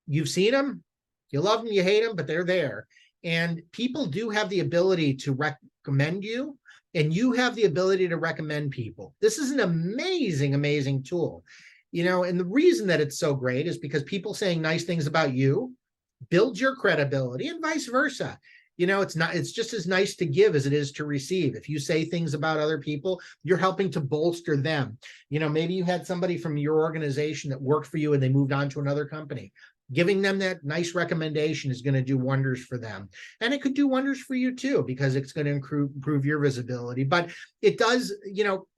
You've seen them. You love them, you hate them, but they're there. And people do have the ability to recommend you, and you have the ability to recommend people. This is an amazing, amazing tool. And the reason that it's so great is because people saying nice things about you builds your credibility, and vice versa. It's just as nice to give as it is to receive. If you say things about other people, you're helping to bolster them. Maybe you had somebody from your organization that worked for you and they moved on to another company. Giving them that nice recommendation is going to do wonders for them. And it could do wonders for you too, because it's going to improve your visibility. But it does,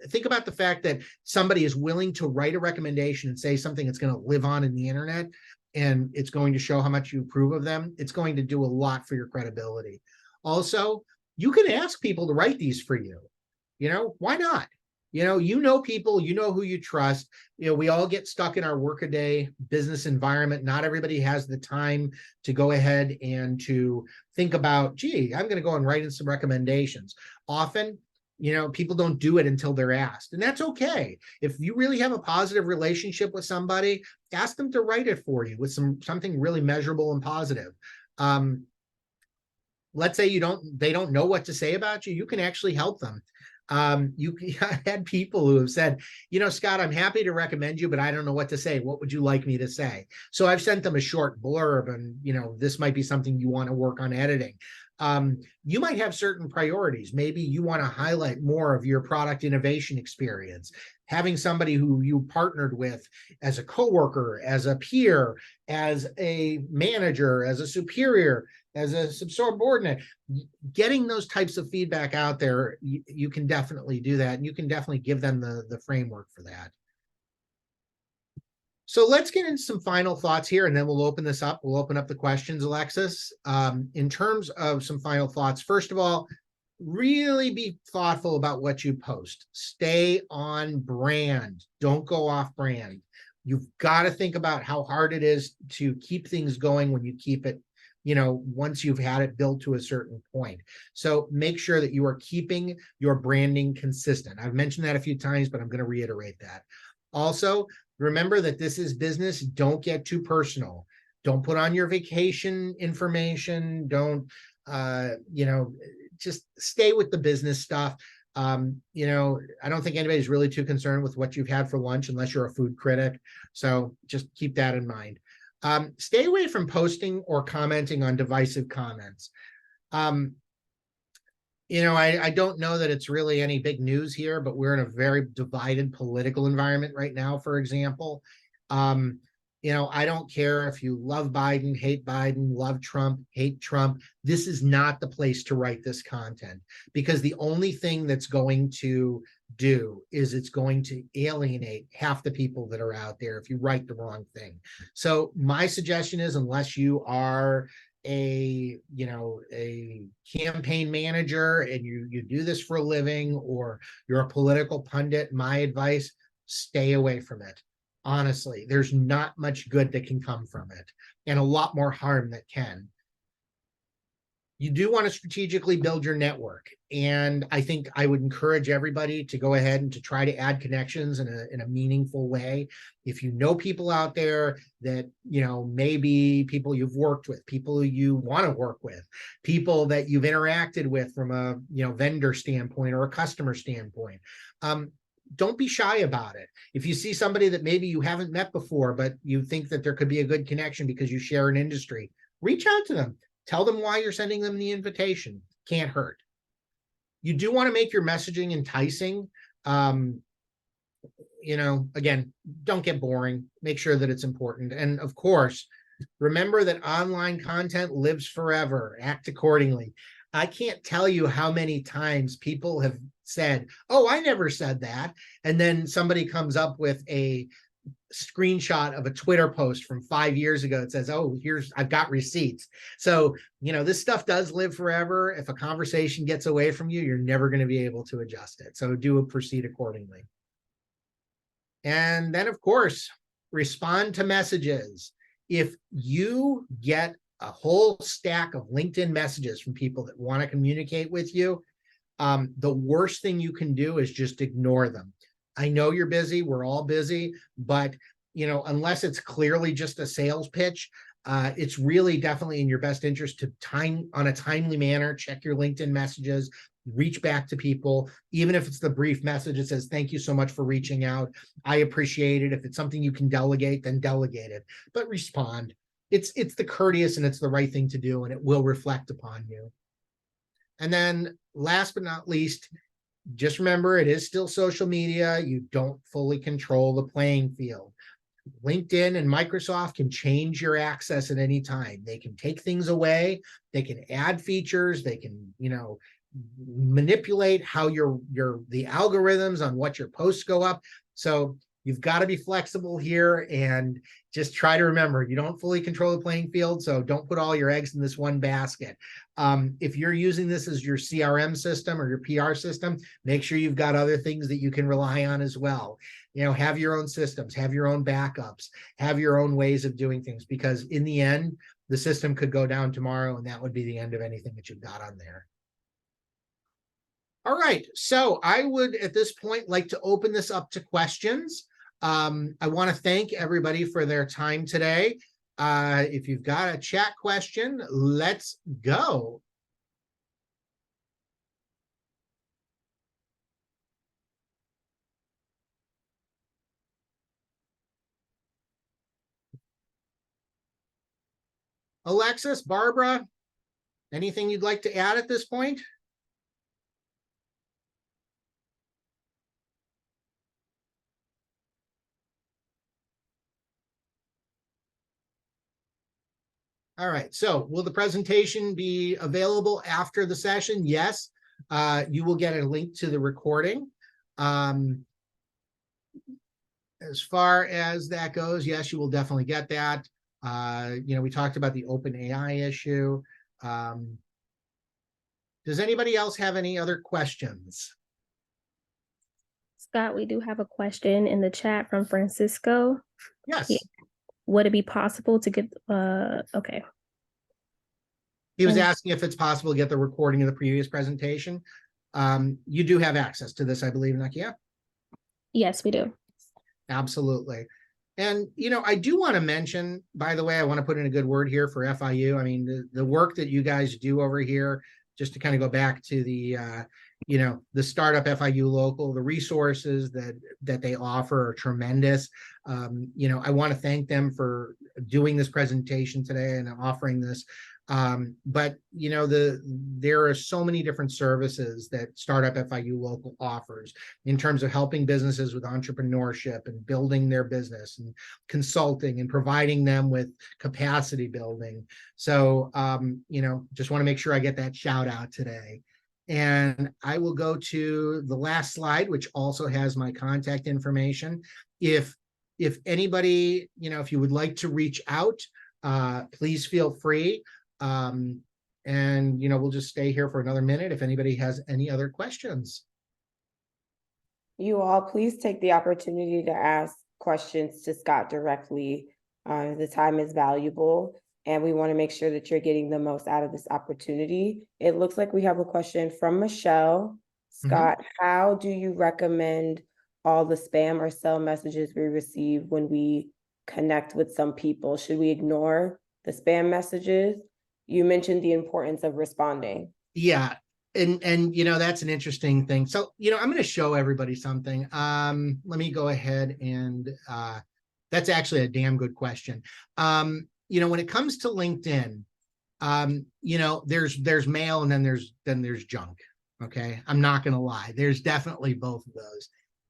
think about the fact that somebody is willing to write a recommendation and say something that's going to live on in the internet, and it's going to show how much you approve of them. It's going to do a lot for your credibility. Also, you can ask people to write these for you. Why not? People, who you trust. We all get stuck in our workaday business environment. Not everybody has the time to go ahead and to think about, gee, I'm going to go and write in some recommendations. Often, people don't do it until they're asked, and that's okay. If you really have a positive relationship with somebody, ask them to write it for you with something really measurable and positive. Let's say they don't know what to say about you. You can actually help them. I had people who have said, Scott, I'm happy to recommend you, but I don't know what to say. What would you like me to say? So I've sent them a short blurb, and, this might be something you want to work on editing. You might have certain priorities. Maybe you want to highlight more of your product innovation experience. Having somebody who you partnered with as a coworker, as a peer, as a manager, as a superior, as a subordinate, getting those types of feedback out there, you can definitely do that. And you can definitely give them the framework for that. So let's get into some final thoughts here, and then we'll open this up. We'll open up the questions, Alexis. In terms of some final thoughts, first of all, really be thoughtful about what you post. Stay on brand. Don't go off brand. You've got to think about how hard it is to keep things going when you keep it, once you've had it built to a certain point. So make sure that you are keeping your branding consistent. I've mentioned that a few times, but I'm going to reiterate that. Also, remember that this is business. Don't get too personal. Don't put on your vacation information. Don't, just stay with the business stuff. I don't think anybody's really too concerned with what you've had for lunch unless you're a food critic. So just keep that in mind. Stay away from posting or commenting on divisive comments. I don't know that it's really any big news here, but we're in a very divided political environment right now, for example. I don't care if you love Biden, love Trump, hate Trump. This is not the place to write this content, because the only thing that's going to do is it's going to alienate half the people that are out there if you write the wrong thing. So my suggestion is, unless you are a campaign manager and you do this for a living, or you're a political pundit, my advice, stay away from it. Honestly, there's not much good that can come from it, and a lot more harm that can. You do want to strategically build your network, and I think I would encourage everybody to go ahead and to try to add connections in a meaningful way. If you know people out there that, maybe people you've worked with, people you want to work with, people that you've interacted with from a, vendor standpoint or a customer standpoint, don't be shy about it. If you see somebody that maybe you haven't met before, but you think that there could be a good connection because you share an industry, reach out to them. Tell them why you're sending them the invitation. Can't hurt. You do want to make your messaging enticing. Again, don't get boring. Make sure that it's important. And of course, remember that online content lives forever. Act accordingly. I can't tell you how many times people have said, "Oh, I never said that." And then somebody comes up with a screenshot of a Twitter post from 5 years ago that says, "Oh, I've got receipts." So, this stuff does live forever. If a conversation gets away from you, you're never going to be able to adjust it. So proceed accordingly. And then, of course, respond to messages. If you get a whole stack of LinkedIn messages from people that want to communicate with you, the worst thing you can do is just ignore them. I know you're busy. We're all busy, but unless it's clearly just a sales pitch, it's really definitely in your best interest to on a timely manner, check your LinkedIn messages, reach back to people, even if it's the brief message that says, "Thank you so much for reaching out. I appreciate it." If it's something you can delegate, then delegate it, but respond. It's the courteous and it's the right thing to do, and it will reflect upon you. And then last but not least, just remember, it is still social media. You don't fully control the playing field. LinkedIn and Microsoft can change your access at any time. They can take things away, they can add features, they can, manipulate how the algorithms on what your posts go up. So you've got to be flexible here and just try to remember you don't fully control the playing field. So don't put all your eggs in this one basket. If you're using this as your CRM system or your PR system, make sure you've got other things that you can rely on as well. Have your own systems, have your own backups, have your own ways of doing things, because in the end, the system could go down tomorrow and that would be the end of anything that you've got on there. All right, so I would at this point like to open this up to questions. I want to thank everybody for their time today. If you've got a chat question, let's go. Alexis, Barbara, anything you'd like to add at this point? All right, so will the presentation be available after the session? Yes, you will get a link to the recording. As far as that goes, yes, you will definitely get that. We talked about the OpenAI issue. Does anybody else have any other questions? Scott, we do have a question in the chat from Francisco. Yes. Yeah. Would it be possible to get, okay. He was asking if it's possible to get the recording of the previous presentation. You do have access to this, I believe, Nakia? Yes, we do. Absolutely. And, I do want to mention, by the way, I want to put in a good word here for FIU. I mean, the work that you guys do over here, just to kind of go back to the, the startup FIU local, the resources that they offer are tremendous. I want to thank them for doing this presentation today and offering this. But there are so many different services that Startup FIU Local offers in terms of helping businesses with entrepreneurship and building their business and consulting and providing them with capacity building. So, just want to make sure I get that shout out today. And I will go to the last slide, which also has my contact information. If anybody, if you would like to reach out, please feel free. And we'll just stay here for another minute if anybody has any other questions. You all please take the opportunity to ask questions to Scott directly. The time is valuable and we want to make sure that you're getting the most out of this opportunity. It looks like we have a question from Michelle. Scott, how do you recommend all the spam or sell messages we receive when we connect with some people? Should we ignore the spam messages? You mentioned the importance of responding. Yeah. And that's an interesting thing. So, I'm going to show everybody something. Let me go ahead and that's actually a damn good question. When it comes to LinkedIn, there's mail and then there's junk. Okay. I'm not going to lie. There's definitely both of those.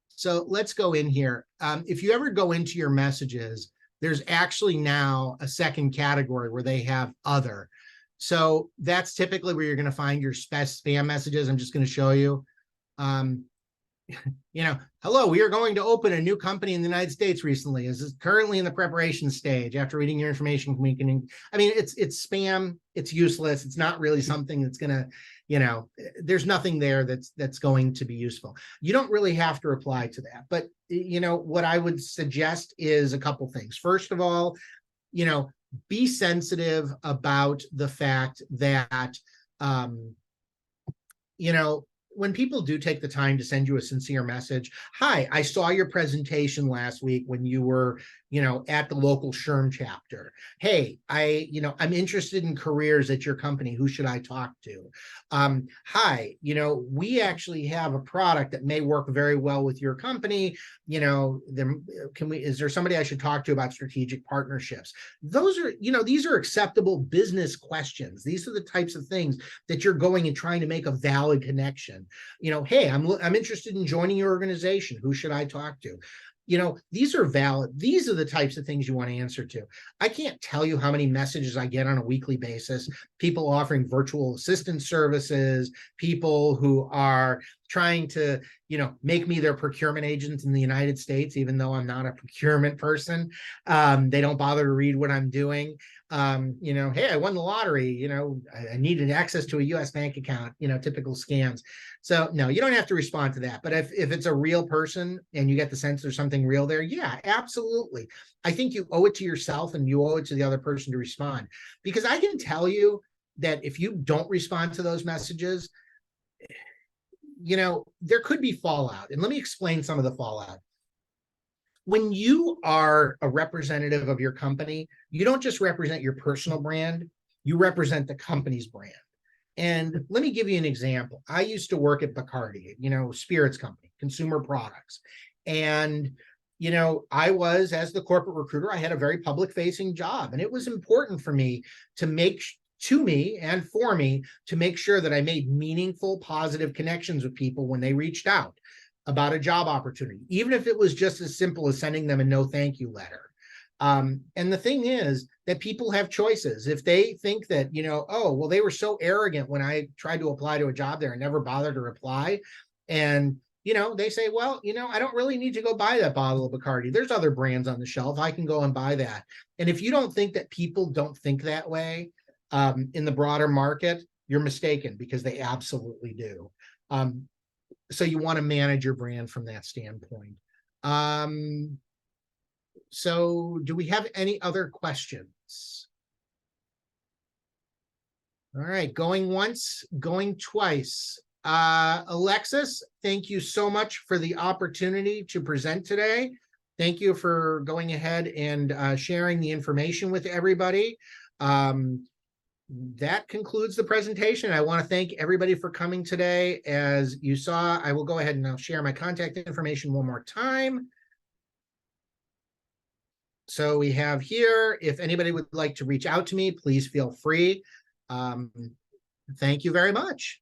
So let's go in here. If you ever go into your messages, there's actually now a second category where they have other. So that's typically where you're going to find your spam messages. I'm just going to show you. Hello, we are going to open a new company in the United States recently. This is currently in the preparation stage. After reading your information, it's spam. It's useless. It's not really something that's going to, there's nothing there that's going to be useful. You don't really have to reply to that. But, what I would suggest is a couple things. First of all, be sensitive about the fact that, when people do take the time to send you a sincere message, hi, I saw your presentation last week when you were, at the local SHRM chapter. Hey, I'm interested in careers at your company. Who should I talk to? Hi, we actually have a product that may work very well with your company. Is there somebody I should talk to about strategic partnerships? Those are, these are acceptable business questions. These are the types of things that you're going and trying to make a valid connection. Hey, I'm interested in joining your organization. Who should I talk to? these are valid. These are the types of things you want to answer to. I can't tell you how many messages I get on a weekly basis, people offering virtual assistant services, people who are trying to, make me their procurement agent in the United States, even though I'm not a procurement person. They don't bother to read what I'm doing. Hey, I won the lottery, I needed access to a US bank account, typical scams. So no, you don't have to respond to that. But if it's a real person and you get the sense there's something real there, yeah, absolutely. I think you owe it to yourself and you owe it to the other person to respond. Because I can tell you that if you don't respond to those messages, there could be fallout. And let me explain some of the fallout. When you are a representative of your company, you don't just represent your personal brand, you represent the company's brand. And let me give you an example. I used to work at Bacardi, spirits company, consumer products. And, I was, as the corporate recruiter, I had a very public facing job. And it was important for me to make sure that I made meaningful, positive connections with people when they reached out about a job opportunity, even if it was just as simple as sending them a no thank you letter. And the thing is that people have choices. If they think that, oh, well, they were so arrogant when I tried to apply to a job there and never bothered to reply. And, they say, well, I don't really need to go buy that bottle of Bacardi. There's other brands on the shelf. I can go and buy that. And if you don't think that people don't think that way in the broader market, you're mistaken, because they absolutely do. So you want to manage your brand from that standpoint. So do we have any other questions? All right, going once, going twice. Alexis, thank you so much for the opportunity to present today. Thank you for going ahead and sharing the information with everybody. That concludes the presentation. I want to thank everybody for coming today. As you saw, I will go ahead and I'll share my contact information one more time. So we have here, if anybody would like to reach out to me, please feel free. Thank you very much.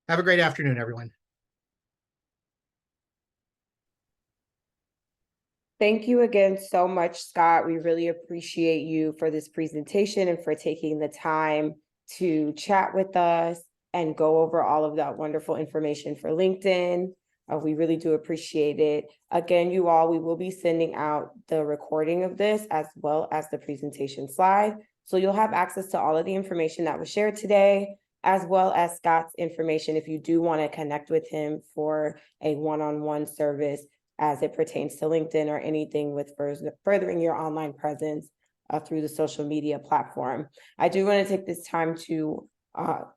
Have a great afternoon, everyone. Thank you again so much, Scott. We really appreciate you for this presentation and for taking the time to chat with us and go over all of that wonderful information for LinkedIn. We really do appreciate it. Again, you all, we will be sending out the recording of this as well as the presentation slide. So you'll have access to all of the information that was shared today, as well as Scott's information if you do want to connect with him for a one-on-one service as it pertains to LinkedIn or anything with furthering your online presence through the social media platform. I do want to take this time to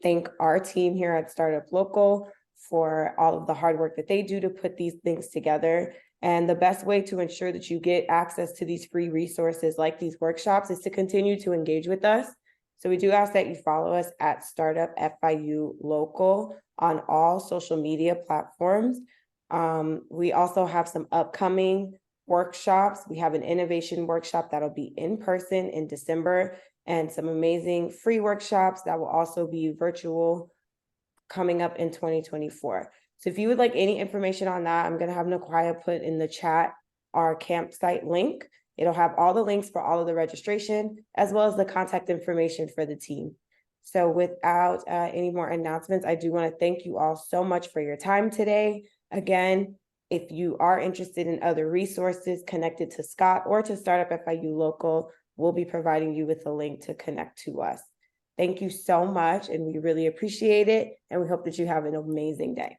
thank our team here at Startup Local for all of the hard work that they do to put these things together. And the best way to ensure that you get access to these free resources like these workshops is to continue to engage with us. So we do ask that you follow us at Startup FIU Local on all social media platforms. We also have some upcoming workshops. We have an innovation workshop that'll be in person in December, and some amazing free workshops that will also be virtual coming up in 2024. So if you would like any information on that, I'm going to have Naquaya put in the chat our campsite link. It'll have all the links for all of the registration, as well as the contact information for the team. So without any more announcements, I do want to thank you all so much for your time today. Again, if you are interested in other resources connected to Scott or to Startup FIU Local, we'll be providing you with a link to connect to us. Thank you so much, and we really appreciate it, and we hope that you have an amazing day.